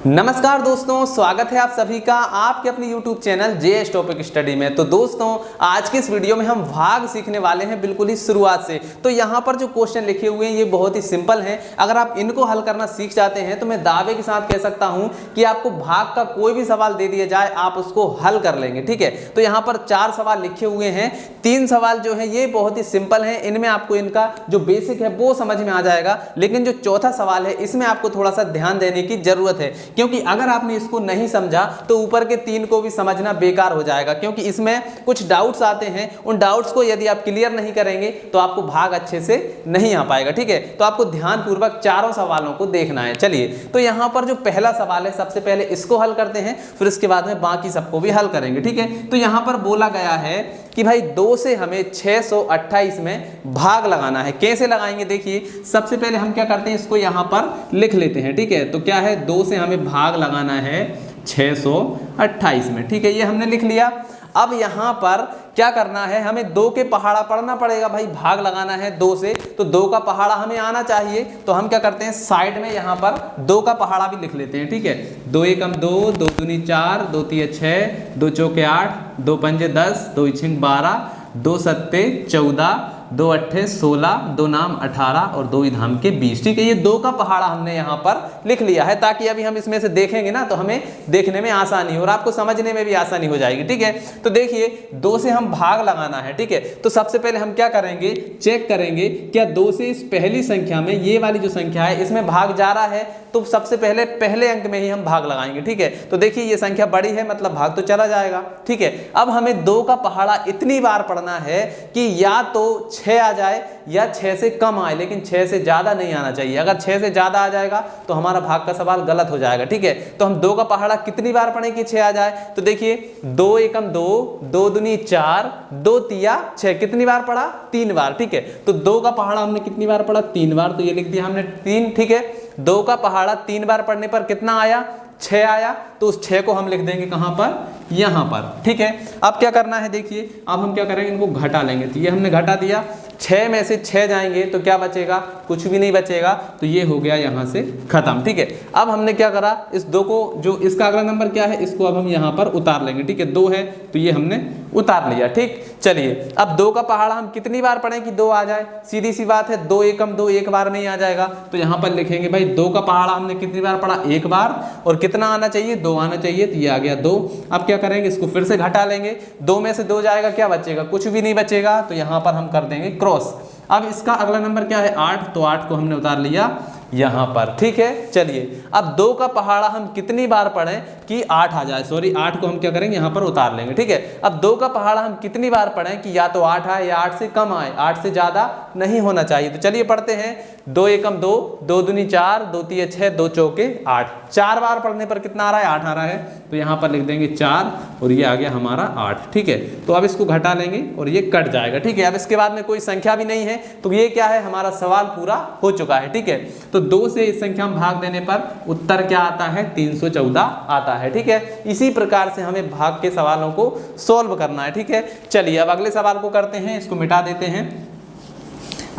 नमस्कार दोस्तों, स्वागत है आप सभी का आपके अपने YouTube channel JS topic study में। तो दोस्तों आज के इस वीडियो में हम भाग सीखने वाले हैं बिल्कुल ही शुरुआत से। तो यहाँ पर जो क्वेश्चन लिखे हुए हैं ये बहुत ही सिंपल हैं। अगर आप इनको हल करना सीख जाते हैं तो मैं दावे के साथ कह सकता हूँ कि आपको भाग का कोई भी सवाल दे दिया जाए आप उसको हल कर लेंगे। ठीक है, तो यहाँ पर 4 सवाल लिखे हुए हैं। 3 सवाल जो है ये बहुत ही सिंपल हैं, इनमें आपको इनका जो बेसिक है वो समझ में आ जाएगा। लेकिन जो चौथा सवाल है इसमें आपको थोड़ा सा ध्यान देने की जरूरत है, क्योंकि अगर आपने इसको नहीं समझा तो ऊपर के 3 को भी समझना बेकार हो जाएगा, क्योंकि इसमें कुछ डाउट्स आते हैं। उन डाउट्स को यदि आप क्लियर नहीं करेंगे तो आपको भाग अच्छे से नहीं आ पाएगा। ठीक है, तो आपको ध्यानपूर्वक चारों सवालों को देखना है। चलिए, तो यहाँ पर जो पहला सवाल है सबसे पहले इसको हल करते हैं, फिर इसके बाद में बाकी सबको भी हल करेंगे। ठीक है, तो यहाँ पर बोला गया है कि भाई 2 से हमें 628 में भाग लगाना है। कैसे लगाएंगे देखिए, सबसे पहले हम क्या करते हैं, इसको यहाँ पर लिख लेते हैं। ठीक है, तो क्या है, 2 से हमें भाग लगाना है 628 में। ठीक है, ये हमने लिख लिया। अब यहाँ पर क्या करना है, हमें 2 के पहाड़ा पढ़ना पड़ेगा। भाई भाग लगाना है 2 से, तो 2 का पहाड़ा हमें आना चाहिए। तो हम क्या करते हैं, साइड में यहाँ पर 2 का पहाड़ा भी लिख लेते हैं। ठीक है, 2 एकम 2, 2 दूनी 4, 2 तिया 6, 2 चौके 8, 2 पंजे 10, 2 छिंग 12, 2 सत्ते 14, 2 अट्ठे 16, 2 नाम 18 और 2 धाम के 20। ठीक है, ये 2 का पहाड़ा हमने यहाँ पर लिख लिया है, ताकि अभी हम इसमें से देखेंगे ना तो हमें देखने में आसानी और आपको समझने में भी आसानी हो जाएगी। ठीक है, तो देखिए 2 से हम भाग लगाना है। ठीक है, तो सबसे पहले हम क्या करेंगे, चेक करेंगे क्या 2 से इस पहली संख्या में, ये वाली जो संख्या है इसमें भाग जा रहा है, तो सबसे पहले अंक में ही हम भाग लगाएंगे। ठीक है, तो देखिए ये संख्या बड़ी है, मतलब भाग तो चला जाएगा। ठीक है, अब हमें 2 का पहाड़ा इतनी बार पढ़ना है कि या तो 6 आ जाए या 6 से कम आए, लेकिन 6 से ज्यादा नहीं आना चाहिए। अगर 6 से ज्यादा आ जाएगा तो हमारा भाग का सवाल गलत हो जाएगा। ठीक है, तो हम 2 का पहाड़ा कितनी बार पढ़ें कि 6 आ जाए, तो देखिए 2 एकम 2, 2 दूनी 4, 2 तिया 6, कितनी बार पढ़ा, 3 बार। ठीक है, तो 2 का पहाड़ा हमने कितनी बार पढ़ा, 3 बार, तो ये लिख दिया हमने 3। ठीक है, 2 का पहाड़ा 3 बार पढ़ने पर कितना आया, 6 आया, तो उस 6 को हम लिख देंगे कहां पर, यहां पर। ठीक है, अब क्या करना है देखिए, अब हम क्या करेंगे, इनको घटा लेंगे। तो ये हमने घटा दिया, 6 में से 6 जाएंगे तो क्या बचेगा, कुछ भी नहीं बचेगा, तो ये हो गया यहां से खत्म। ठीक है, अब हमने क्या करा, इस 2 को, जो इसका अगला नंबर क्या है, इसको अब हम यहां पर उतार लेंगे। ठीक है, 2 है तो ये हमने उतार लिया। ठीक, चलिए अब 2 का पहाड़ा हम कितनी बार पढ़ें कि 2 आ जाए, सीधी सी बात है, 2 एकम 2 एक बार नहीं आ जाएगा, तो यहां पर लिखेंगे भाई 2 का पहाड़ा हमने कितनी बार पढ़ा, एक बार, और कितना आना चाहिए, 2 आना चाहिए, तो ये आ गया 2। अब क्या करेंगे, इसको फिर से घटा लेंगे, 2 में से 2 जाएगा, क्या बचेगा, कुछ भी नहीं बचेगा, तो यहां पर हम कर देंगे क्रॉस। अब इसका अगला नंबर क्या है, 8, तो 8 को हमने उतार लिया यहां पर। ठीक है, चलिए अब 2 का पहाड़ा हम कितनी बार पढ़ें कि 8 आ जाए, सॉरी 8 को हम क्या करेंगे, यहां पर उतार लेंगे। ठीक है, अब 2 का पहाड़ा हम कितनी बार पढ़ें कि या तो 8 आए या 8 से कम आए, 8 से ज्यादा नहीं होना चाहिए। तो चलिए पढ़ते हैं, 2 एकम 2, 2 दूनी 4, 2 तिया 6, 2 चौके 8, 4 बार पढ़ने पर कितना आ रहा है, 8 आ रहा है, तो यहां पर लिख देंगे 4 और ये आ गया हमारा 8। ठीक है, तो अब इसको घटा लेंगे और ये कट जाएगा। ठीक है, अब इसके बाद में कोई संख्या भी नहीं है, तो ये क्या है, हमारा सवाल पूरा हो चुका है। ठीक है, तो 2 से इस संख्या में भाग देने पर उत्तर क्या आता है, 314 आता है। ठीक है, इसी प्रकार से हमें भाग के सवालों को सॉल्व करना है। ठीक है, चलिए अब अगले सवाल को करते हैं, इसको मिटा देते हैं।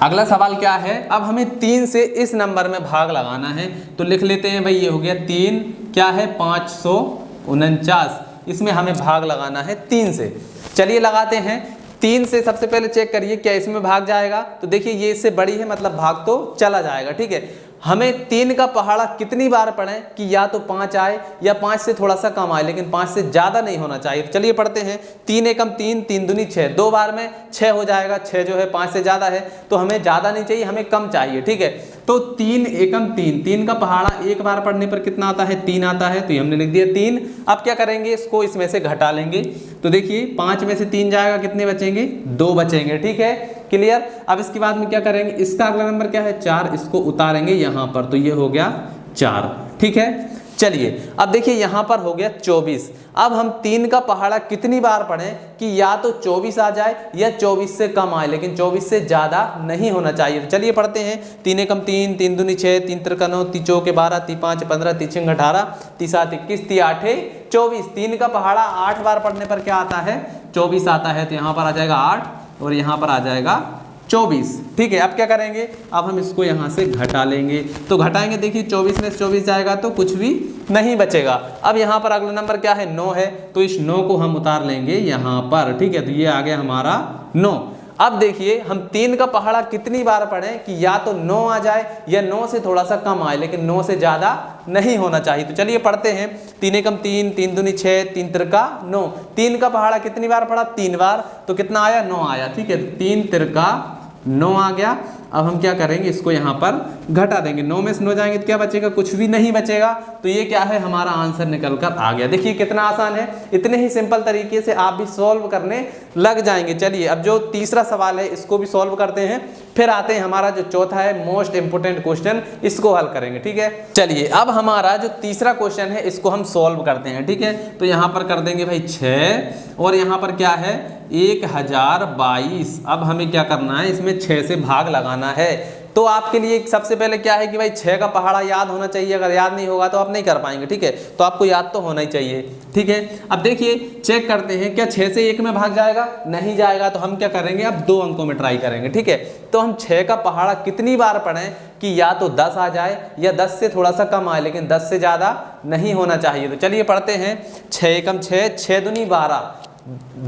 अगला सवाल क्या है, अब हमें 3 से इस नंबर में भाग लगाना है, तो लिख लेते हैं भाई, ये हो गया 3 क्या है, 549, इसमें हमें भाग लगाना है 3 से। चलिए लगाते हैं, 3 से सबसे पहले चेक करिए क्या इसमें भाग जाएगा, तो देखिए ये इससे बड़ी है, मतलब भाग तो चला जाएगा। ठीक है, हमें 3 का पहाड़ा कितनी बार पढ़ें कि या तो 5 आए या 5 से थोड़ा सा कम आए, लेकिन 5 से ज़्यादा नहीं होना चाहिए। तो चलिए पढ़ते हैं, 3 एकम 3, 3 दूनी 6, 2 बार में 6 हो जाएगा, 6 जो है 5 से ज़्यादा है, तो हमें ज़्यादा नहीं चाहिए, हमें कम चाहिए। ठीक है, तो 3 एकम 3, 3 का पहाड़ा एक बार पढ़ने पर कितना आता है, 3 आता है, तो ये हमने लिख दिया 3। अब क्या करेंगे, इसको इसमें से घटा लेंगे, तो देखिए 5 में से 3 जाएगा, कितने बचेंगे, 2 बचेंगे। ठीक है, क्लियर। अब इसके बाद में क्या करेंगे, इसका अगला नंबर क्या है, 4, इसको उतारेंगे यहां पर, तो ये हो गया 4। ठीक है, चलिए अब देखिए यहां पर हो गया 24। अब हम 3 का पहाड़ा कितनी बार पढ़ें कि या तो 24 आ जाए या 24 से कम आए, लेकिन 24 से ज्यादा नहीं होना चाहिए। तो चलिए पढ़ते हैं, 3 एकम 3, 3 दूनी 6, 3 तिरका 9, 3 चौके 12, 3 5 15, 3 6 18, 3 7 21, 3 8 24। 3 का पहाड़ा 8 बार पढ़ने पर क्या आता है, 24 आता है, तो यहाँ पर आ जाएगा 8 और यहाँ पर आ जाएगा 24। ठीक है, अब क्या करेंगे, अब हम इसको यहाँ से घटा लेंगे। तो घटाएंगे, देखिए 24 में से 24 जाएगा तो कुछ भी नहीं बचेगा। अब यहाँ पर अगला नंबर क्या है, 9 है, तो इस 9 को हम उतार लेंगे यहाँ पर। ठीक है, तो ये आ गया हमारा 9। अब देखिए हम 3 का पहाड़ा कितनी बार पढ़ें कि या तो 9 आ जाए या 9 से थोड़ा सा कम आए, लेकिन 9 से ज़्यादा नहीं होना चाहिए। तो चलिए पढ़ते हैं। 3 एकम 3, 3 दूनी 6, 3 तिरका 9। 3 का पहाड़ा कितनी बार पढ़ा, 3 बार, तो कितना आया, 9 आया। ठीक है, 3 तिरका 9 आ गया। अब हम क्या करेंगे, इसको यहाँ पर घटा देंगे। 9 में से 9 जाएंगे तो क्या बचेगा, कुछ भी नहीं बचेगा। तो ये क्या है, हमारा आंसर निकल कर आ गया। देखिए कितना आसान है, इतने ही सिंपल तरीके से आप भी सॉल्व करने लग जाएंगे। चलिए अब जो तीसरा सवाल है इसको भी सॉल्व करते हैं, फिर आते हैं हमारा जो चौथा है मोस्ट इंपोर्टेंट क्वेश्चन, इसको हल करेंगे। ठीक है, चलिए अब हमारा जो तीसरा क्वेश्चन है इसको हम सॉल्व करते हैं। ठीक है, तो यहाँ पर कर देंगे भाई 6 और यहाँ पर क्या है 1022। अब हमें क्या करना है, इसमें 6 से भाग लगाना है। तो आपके लिए सबसे पहले क्या है कि भाई 6 का पहाड़ा याद होना चाहिए। अगर याद नहीं होगा तो आप नहीं कर पाएंगे। ठीक है, तो आपको याद तो होना ही चाहिए। ठीक है, अब देखिए चेक करते हैं, क्या 6 से 1 में भाग जाएगा, नहीं जाएगा। तो हम क्या करेंगे, अब 2 अंकों में ट्राई करेंगे। ठीक है, तो हम 6 का पहाड़ा कितनी बार पढ़ें कि या तो 10 आ जाए या 10 से थोड़ा सा कम आए, लेकिन 10 से ज़्यादा नहीं होना चाहिए। तो चलिए पढ़ते हैं। 6 एकम 6, 6 दूनी 12,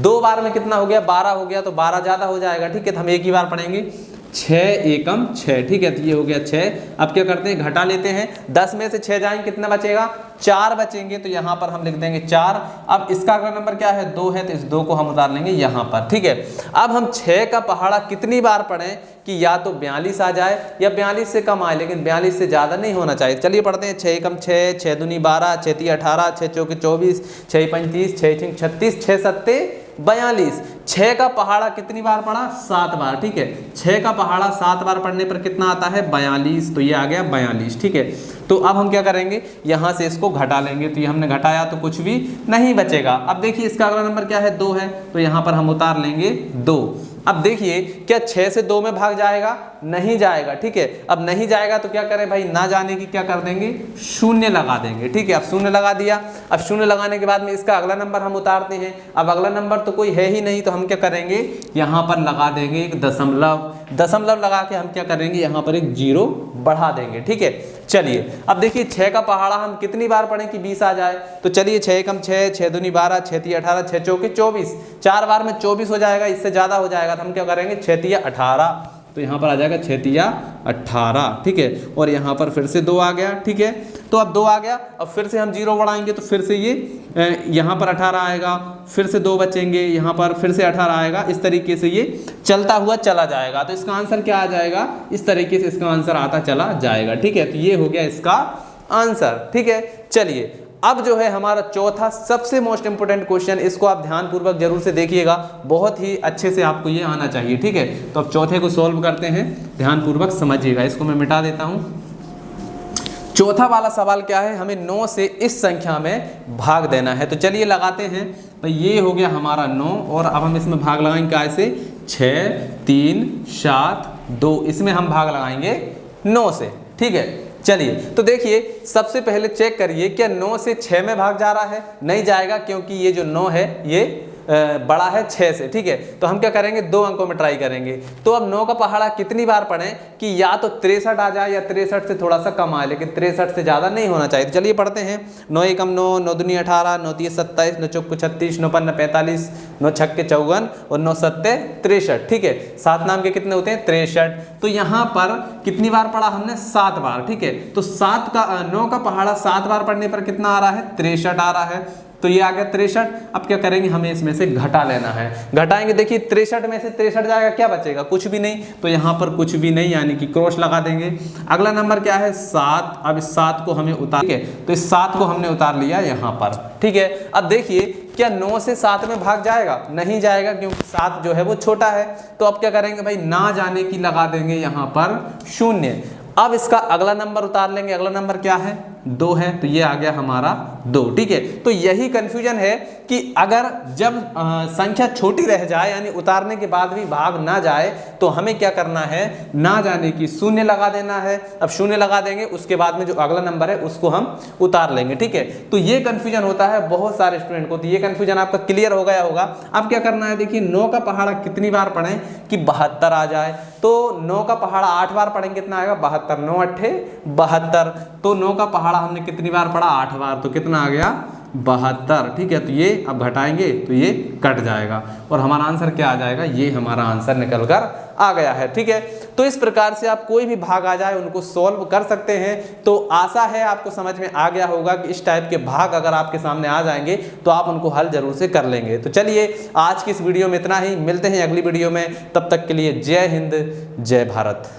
2 बार में कितना हो गया, 12 हो गया, तो 12 ज़्यादा हो जाएगा। ठीक है, तो हम एक ही बार पढ़ेंगे। 6 एकम 6। ठीक है, तो ये हो गया 6। अब क्या करते हैं, घटा लेते हैं। 10 में से 6 जाएंगे, कितना बचेगा, 4 बचेंगे। तो यहाँ पर हम लिख देंगे 4। अब इसका अगला नंबर क्या है, 2 है, तो इस 2 को हम उतार लेंगे यहाँ पर। ठीक है, अब हम 6 का पहाड़ा कितनी बार पढ़ें कि या तो 42 आ जाए या 42 से कम आए, लेकिन 42 से ज़्यादा नहीं होना चाहिए। चलिए पढ़ते हैं। 6 एकम 6, 6 दूनी 12, 6 ती 18, 6 चौके 24, 6 35, 6 छिंग 36, 6 सत्ते 42। 6 का पहाड़ा कितनी बार पढ़ा, 7 बार। ठीक है, 6 का पहाड़ा 7 बार पढ़ने पर कितना आता है, 42। तो ये आ गया 42। ठीक है, तो अब हम क्या करेंगे, यहाँ से इसको घटा लेंगे। तो ये हमने घटाया तो कुछ भी नहीं बचेगा। अब देखिए इसका अगला नंबर क्या है, 2 है, तो यहाँ पर हम उतार लेंगे 2। अब देखिए क्या 6 से 2 में भाग जाएगा, नहीं जाएगा। ठीक है, अब नहीं जाएगा तो क्या करें भाई, ना जाने की क्या कर देंगे, 0 लगा देंगे। ठीक है, अब 0 लगा दिया। अब 0 लगाने के बाद में इसका अगला नंबर हम उतारते हैं। अब अगला नंबर तो कोई है ही नहीं, तो हम क्या करेंगे, यहाँ पर लगा देंगे एक दशमलव। दशमलव लगा के हम क्या करेंगे, यहाँ पर एक 0 बढ़ा देंगे। ठीक है, चलिए अब देखिए 6 का पहाड़ा हम कितनी बार पढ़ें कि 20 आ जाए। तो चलिए 6 एकम 6, 6 दूनी 12, 6 ती 18, 6 चौके 24, 4 बार में 24 हो जाएगा, इससे ज़्यादा हो जाएगा तो हम क्या करेंगे, 6 तिया 18। तो यहाँ पर आ जाएगा 6 तिया 18। ठीक है, और यहाँ पर फिर से 2 आ गया। ठीक है, तो अब 2 आ गया, अब फिर से हम 0 बढ़ाएंगे तो फिर से ये यहाँ पर 18 आएगा, फिर से 2 बचेंगे, यहाँ पर फिर से 18 आएगा। इस तरीके से ये चलता हुआ चला जाएगा। तो इसका आंसर क्या आ जाएगा, इस तरीके से इसका आंसर आता चला जाएगा। ठीक है, तो ये हो गया इसका आंसर। ठीक है, चलिए अब जो है हमारा चौथा सबसे मोस्ट इंपोर्टेंट क्वेश्चन, इसको आप ध्यानपूर्वक जरूर से देखिएगा, बहुत ही अच्छे से आपको ये आना चाहिए। ठीक है, तो अब चौथे को सॉल्व करते हैं, ध्यानपूर्वक समझिएगा। इसको मैं मिटा देता हूं। चौथा वाला सवाल क्या है, हमें 9 से इस संख्या में भाग देना है। तो चलिए लगाते हैं। तो ये हो गया हमारा 9 और अब हम इसमें भाग लगाएंगे कैसे, 6 3 7 2, इसमें हम भाग लगाएंगे 9 से। ठीक है, चलिए तो देखिए सबसे पहले चेक करिए क्या 9 से 6 में भाग जा रहा है, नहीं जाएगा, क्योंकि ये जो 9 है ये बड़ा है 6 से। ठीक है, तो हम क्या करेंगे, 2 अंकों में ट्राई करेंगे। तो अब 9 का पहाड़ा कितनी बार पढ़ें कि या तो 63 आ जाए या 63 से थोड़ा सा कम आए, लेकिन 63 से ज़्यादा नहीं होना चाहिए। तो चलिए पढ़ते हैं। 9 एकम 9, 9 दूनी 18, 9 तीस 27, 9 चौके 36, 9 पंजे 45, 9 छक्के 54 और 9 सत्ते 63। ठीक है, 7 नाम के कितने होते हैं, 63। तो यहाँ पर कितनी बार पढ़ा हमने, 7 बार। ठीक है, तो 9 का पहाड़ा 7 बार पढ़ने पर कितना आ रहा है, 63 आ रहा है। तो ये आ गया 63। अब क्या करेंगे, हमें इसमें से घटा लेना है। घटाएंगे, देखिए 63 में से 63 जाएगा, क्या बचेगा, कुछ भी नहीं। तो यहाँ पर कुछ भी नहीं, यानी कि क्रॉस लगा देंगे। अगला नंबर क्या है, 7। अब इस 7 को हमें उतार, ठीक है, तो इस 7 को हमने उतार लिया यहाँ पर। ठीक है, अब देखिए क्या 9 से 7 में भाग जाएगा, नहीं जाएगा, क्योंकि 7 जो है वो छोटा है। तो अब क्या करेंगे भाई, ना जाने की लगा देंगे यहाँ पर 0। अब इसका अगला नंबर उतार लेंगे। अगला नंबर क्या है, 2 है, तो ये आ गया हमारा 2। ठीक है, तो यही कंफ्यूजन है कि अगर जब संख्या छोटी रह जाए, यानी उतारने के बाद भी भाग ना जाए, तो हमें क्या करना है, ना जाने की 0 लगा देना है। अब 0 लगा देंगे, उसके बाद में जो अगला नंबर है उसको हम उतार लेंगे। ठीक है, तो ये कंफ्यूजन होता है बहुत सारे स्टूडेंट को। तो ये कंफ्यूजन आपका क्लियर हो गया होगा। अब क्या करना है, देखिए 9 का पहाड़ा कितनी बार पढ़ें कि 72 आ जाए, तो 9 का पहाड़ा 8 बार पढ़ेंगे कितना आएगा 72, 9 अट्ठे 72। तो 9 का पहाड़ा हमने कितनी बार पढ़ा 8 बार, तो कितना आ गया 72। ठीक है, तो ये अब घटाएंगे तो ये कट जाएगा और हमारा आंसर क्या आ जाएगा, ये हमारा आंसर निकल कर आ गया है। ठीक है, तो इस प्रकार से आप कोई भी भाग आ जाए उनको सॉल्व कर सकते हैं। तो आशा है आपको समझ में आ गया होगा कि इस टाइप के भाग अगर आपके सामने आ जाएंगे तो आप उनको हल जरूर से कर लेंगे। तो चलिए आज की इस वीडियो में इतना ही, मिलते हैं अगली वीडियो में, तब तक के लिए जय हिंद जय भारत।